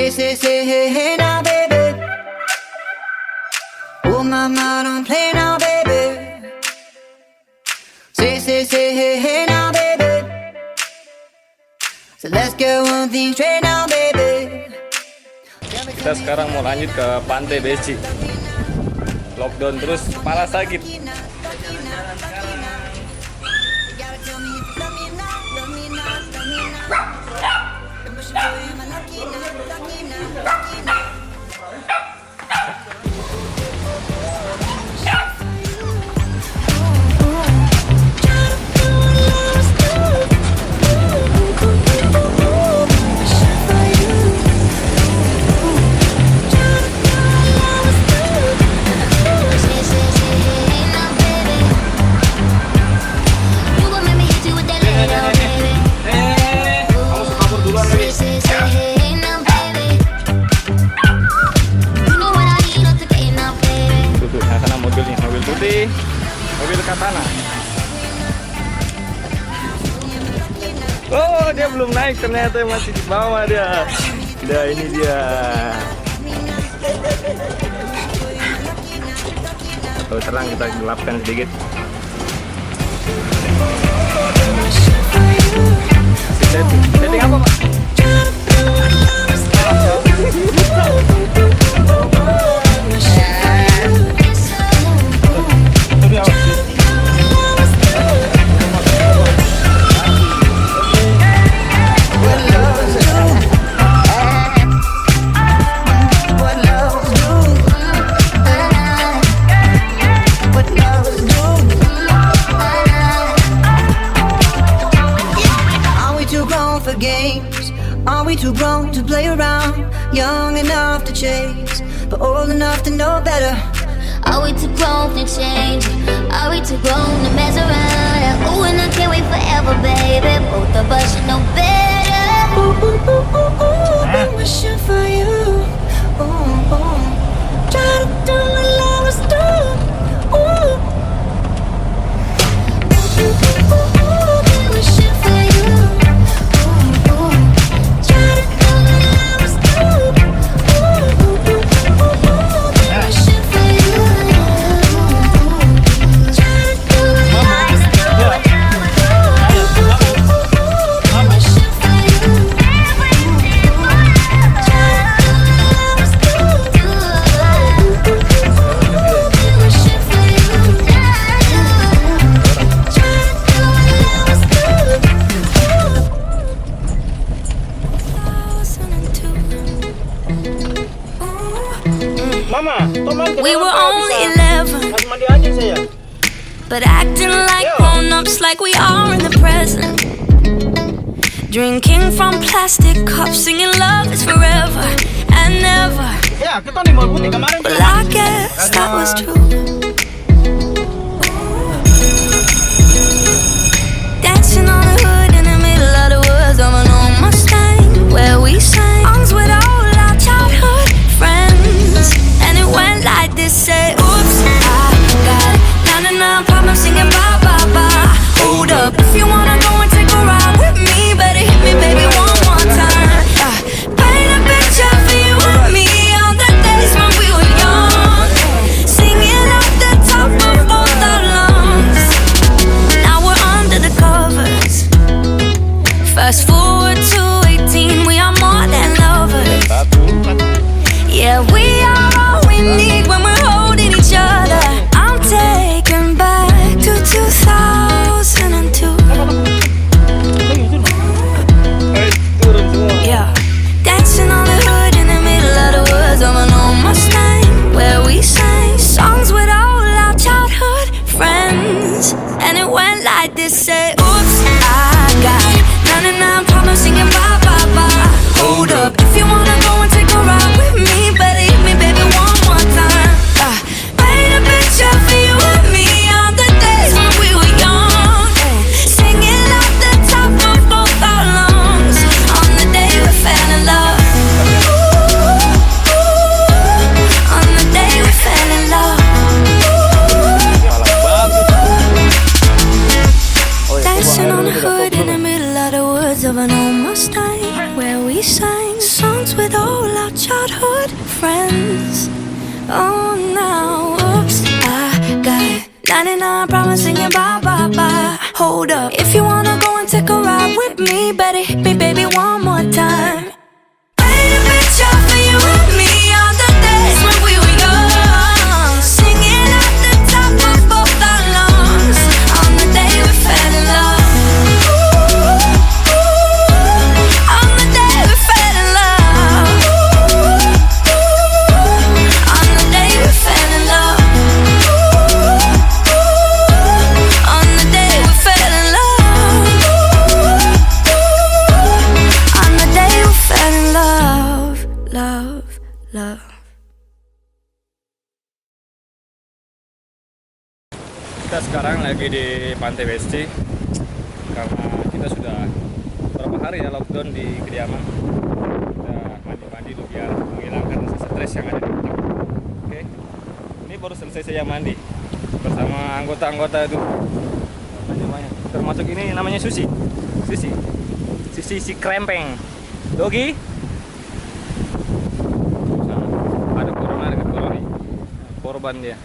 say, hey, hey now, baby. Oh, mama, don't play now, baby. Say, hey, hey now, baby. So let's get one thing straight now, baby. Kita sekarang mau lanjut ke Pantai Beci. Lockdown terus, kepala sakit. Mobil Katana. Oh, dia belum naik, ternyata masih di bawah dia. Nah, ini dia. Oh, terang, kita gelapkan sedikit. Setting apa, Pak? Are we too grown to play around? Young enough to chase, but old enough to know better. Are we too grown to change? Are we too grown to mess around? Ooh, and I can't wait forever, baby. Both of us should know better. Ooh, ooh, ooh, ooh, ooh, been wishing for you. Ooh, ooh. Try to do what lovers do. Ooh. Ooh, ooh, ooh, ooh, been wishing for you. We were only 11, but acting like grown-ups, like we are in the present. Drinking from plastic cups, singing love is forever and never. Well, I guess that was true. Dancing on the hood in the middle of the woods of an old Mustang, where we sang songs with all our childhood friends. And it went like this, say, oops, I got 99 problems singing bye, bye, bye. Hold up, if you wanna go and take a ride with me, better hit me, baby, one more time. Paint a picture for you and me on the days when we were young, singing out all our childhood friends. Oh, now, oops, I got 99 promises singing bye, bye, bye. Hold up, if you wanna go and take a ride with me, better hit me, baby, one more time. Paint a picture for you and me on the days when we were young, singing at the top of both our lungs on the day we fell in love. On the day we fell in love. On the day we fell in love. On the day we fell in love. On the day we fell in love. Love, love. Kita sekarang lagi di Pantai BSC karena kita sudah berapa hari ya lockdown di kediaman. Kita mandi-mandi dulu biar menghilangkan rasa stres yang ada di otak. Oke, ini baru selesai saya mandi bersama anggota-anggota itu. Namanya, termasuk ini namanya Susi si krempeng. Dogi. Ada corona dengan korban dia.